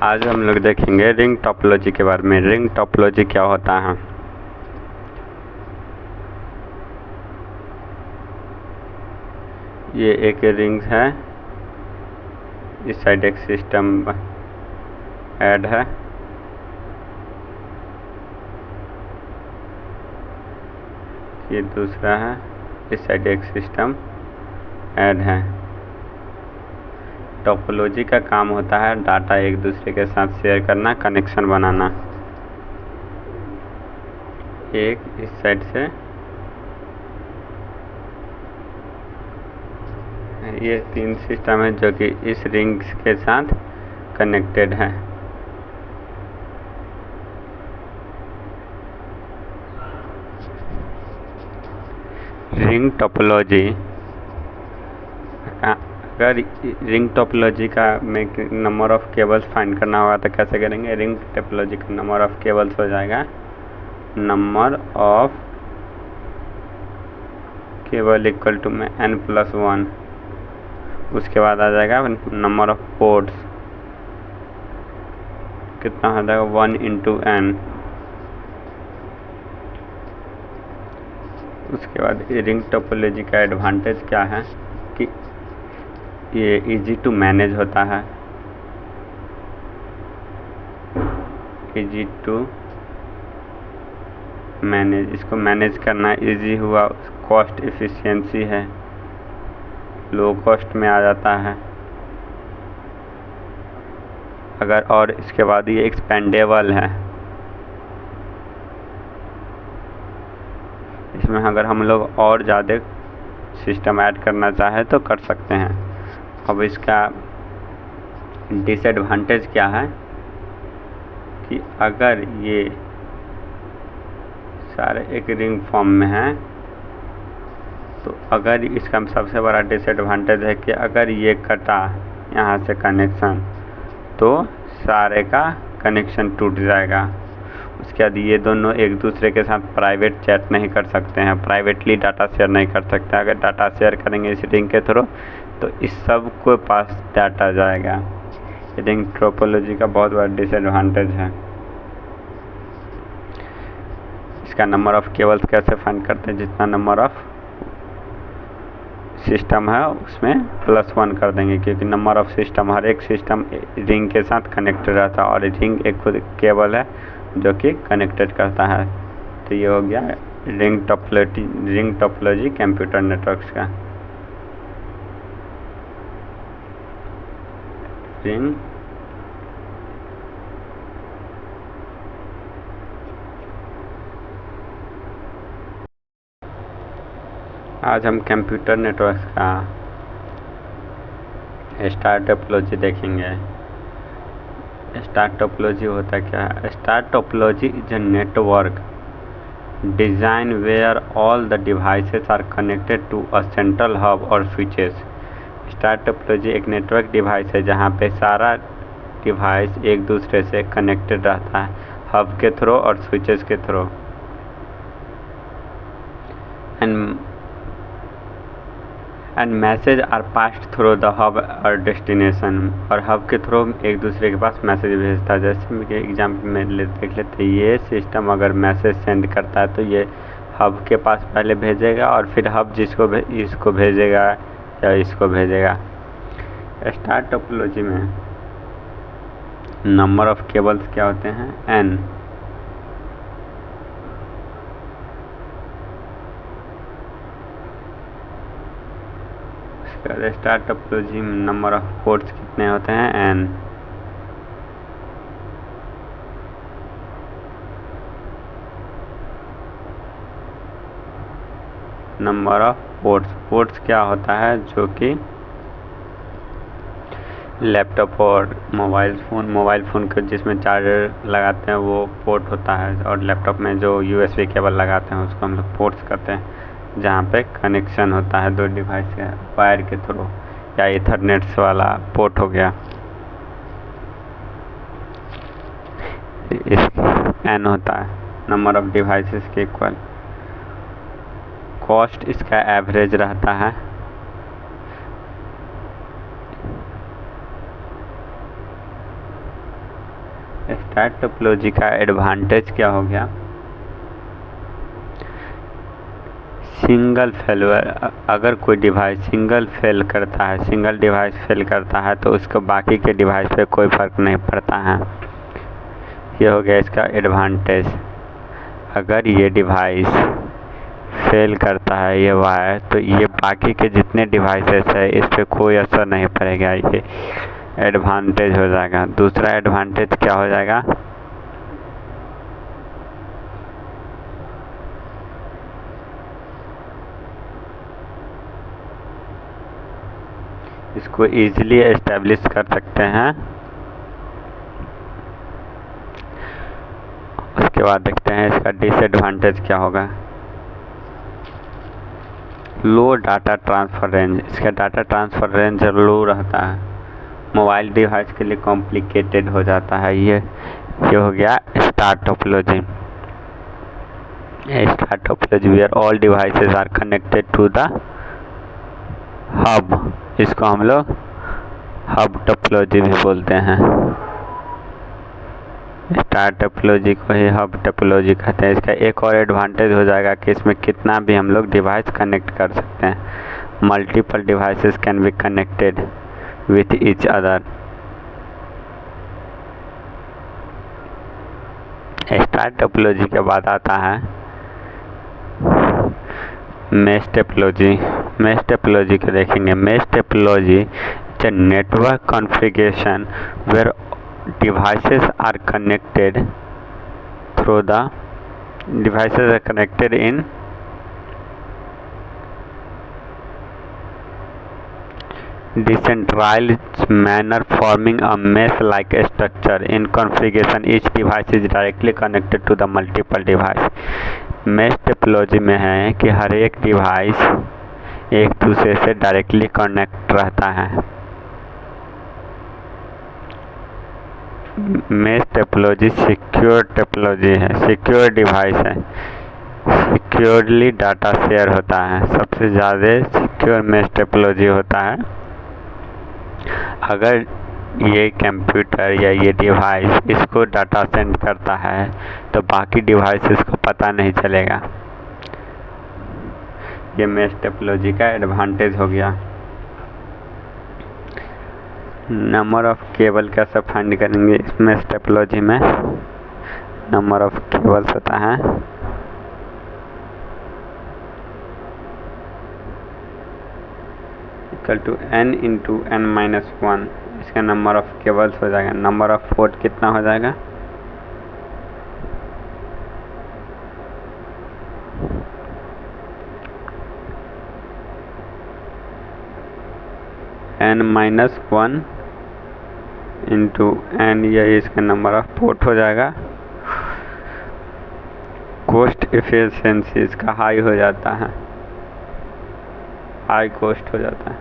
आज हम लोग देखेंगे रिंग टोपोलॉजी के बारे में। रिंग टोपोलॉजी क्या होता है? ये एक रिंग है, इस साइड एक सिस्टम ऐड है, ये दूसरा है, इस साइड एक सिस्टम ऐड है। टोपोलॉजी का काम होता है डाटा एक दूसरे के साथ शेयर करना, कनेक्शन बनाना। एक इस साइड से ये 3 सिस्टम है जो कि इस रिंग के साथ कनेक्टेड है। रिंग टोपोलॉजी अगर रिंग टोपोलॉजी का में नंबर ऑफ केबल्स फाइंड करना होगा तो कैसे करेंगे? रिंग टोपोलॉजी का नंबर ऑफ केबल्स हो जाएगा number of cable equal to में n+1। उसके बाद आ जाएगा नंबर ऑफ पोर्ट्स, कितना हो जाएगा 1 × n। उसके बाद रिंग टोपोलॉजी का एडवांटेज क्या है कि ये इजी टू मैनेज होता है, इजी टू मैनेज। इसको मैनेज करना इजी हुआ। कॉस्ट एफिशिएंसी है, लो कॉस्ट में आ जाता है। अगर और इसके बाद ये एक्सपेंडेबल है, इसमें अगर हम लोग और ज़्यादा सिस्टम ऐड करना चाहे तो कर सकते हैं। अब इसका डिसएडवांटेज क्या है कि अगर ये सारे एक रिंग फॉर्म में हैं तो अगर इसका सबसे बड़ा डिसएडवांटेज है कि अगर ये कटा यहाँ से कनेक्शन तो सारे का कनेक्शन टूट जाएगा। उसके बाद ये दोनों एक दूसरे के साथ प्राइवेट चैट नहीं कर सकते हैं, प्राइवेटली डाटा शेयर नहीं कर सकते। अगर डाटा शेयर करेंगे इस रिंग के थ्रू तो इस सब को पास डाटा जाएगा। रिंग टोपोलॉजी का बहुत बड़ा डिसएडवांटेज है। इसका नंबर ऑफ केबल्स कैसे फाइंड करते हैं? जितना नंबर ऑफ सिस्टम है उसमें +1 कर देंगे, क्योंकि नंबर ऑफ सिस्टम, हर एक सिस्टम रिंग के साथ कनेक्टेड रहता है और रिंग एक खुद केबल है जो कि कनेक्टेड करता है। तो ये हो गया रिंग टोपोलॉजी कंप्यूटर नेटवर्क्स का। रिंग आज हम कंप्यूटर नेटवर्क्स का स्टार टोपोलॉजी देखेंगे। स्टार टोपोलॉजी होता क्या है? Star topology is a network design where all the devices are connected to a central hub और स्विचेस। स्टार टोपोलॉजी एक नेटवर्क डिवाइस है जहाँ पे सारा डिवाइस एक दूसरे से कनेक्टेड रहता है, हब के थ्रू और स्विचेस के through. And message are passed through the hub और डेस्टिनेशन। और हब के थ्रू एक दूसरे के पास मैसेज भेजता है। जैसे एग्जाम्पल में देख लेते हैं, ये सिस्टम अगर मैसेज सेंड करता है तो ये हब के पास पहले भेजेगा और फिर हब इसको भेजेगा या इसको भेजेगा। स्टार टोपोलॉजी में नंबर ऑफ केबल्स क्या होते हैं? n। स्टार टोपोलॉजी में नंबर ऑफ पोर्ट्स कितने होते हैं? n। नंबर ऑफ पोर्ट्स क्या होता है? जो कि लैपटॉप और मोबाइल फ़ोन के जिसमें चार्जर लगाते हैं वो पोर्ट होता है, और लैपटॉप में जो USB केबल लगाते हैं उसको हम लोग पोर्ट्स कहते हैं, जहाँ पे कनेक्शन होता है दो डिवाइस के वायर के थ्रू, या इथरनेट्स वाला पोर्ट हो गया। इस n होता है नंबर ऑफ डिवाइसेस के इक्वल। कॉस्ट इसका एवरेज रहता है। स्टार टोपोलॉजी का एडवांटेज क्या हो गया, सिंगल फेलुअर, अगर कोई डिवाइस सिंगल डिवाइस फेल करता है तो उसको बाकी के डिवाइस पे कोई फ़र्क नहीं पड़ता है। ये हो गया इसका एडवांटेज। अगर ये डिवाइस फेल करता है ये वायर, तो ये बाकी के जितने डिवाइसेस है इस पर कोई असर नहीं पड़ेगा, ये एडवांटेज हो जाएगा। दूसरा एडवांटेज क्या हो जाएगा, इसको इजीली एस्टेब्लिश कर सकते हैं। उसके बाद देखते हैं इसका डिसएडवांटेज क्या होगा, लो डाटा ट्रांसफ़र रेंज। इसका डाटा ट्रांसफ़र रेंज लो रहता है, मोबाइल डिवाइस के लिए कॉम्प्लिकेटेड हो जाता है। ये हो गया star topology. Star topology where all devices are connected to the hub, इसको हम लोग हब टोपोलॉजी भी बोलते हैं। स्टार टोपोलॉजी को ही हब टोपोलॉजी कहते हैं। इसका एक और एडवांटेज हो जाएगा कि इसमें कितना भी हम लोग डिवाइस कनेक्ट कर सकते हैं, multiple devices can be connected with each other. Star topology के बाद आता है मेश टोपोलॉजी। मेश टोपोलॉजी को देखेंगे। Mesh topology is a network configuration where devices are connected in decentralized manner, forming a mesh-like structure. In configuration, each device is directly connected to the multiple device. mesh topology में है कि हर एक device एक दूसरे से directly connect रहता है। Mesh topology secure topology है, सिक्योर डिवाइस है, सिक्योरली डाटा शेयर होता है। सबसे ज़्यादा सिक्योर मेश टोपोलॉजी होता है। अगर ये कंप्यूटर या ये डिवाइस इसको डाटा सेंड करता है तो बाकी डिवाइसेस को पता नहीं चलेगा। ये मेश टोपोलॉजी का एडवांटेज हो गया। नंबर ऑफ केबल कैसे फाइंड करेंगे इस मेश टोपोलॉजी में, नंबर ऑफ केबल्स होता है equal to n into n-1। इसका नंबर ऑफ केबल्स हो जाएगा। नंबर ऑफ पोर्ट कितना हो जाएगा, n-1 इंटू n, यही इसका नंबर ऑफ पोर्ट हो जाएगा। कॉस्ट एफिशिएंसी इसका हाई हो जाता है, हाई कॉस्ट हो जाता है,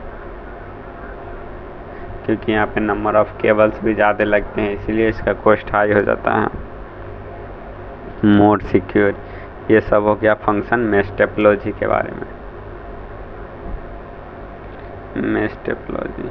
क्योंकि यहाँ पे नंबर ऑफ केबल्स भी ज़्यादा लगते हैं, इसीलिए इसका कॉस्ट हाई हो जाता है। मोर सिक्योर, ये सब हो गया फंक्शन मेश टोपोलॉजी के बारे में। Mesh topology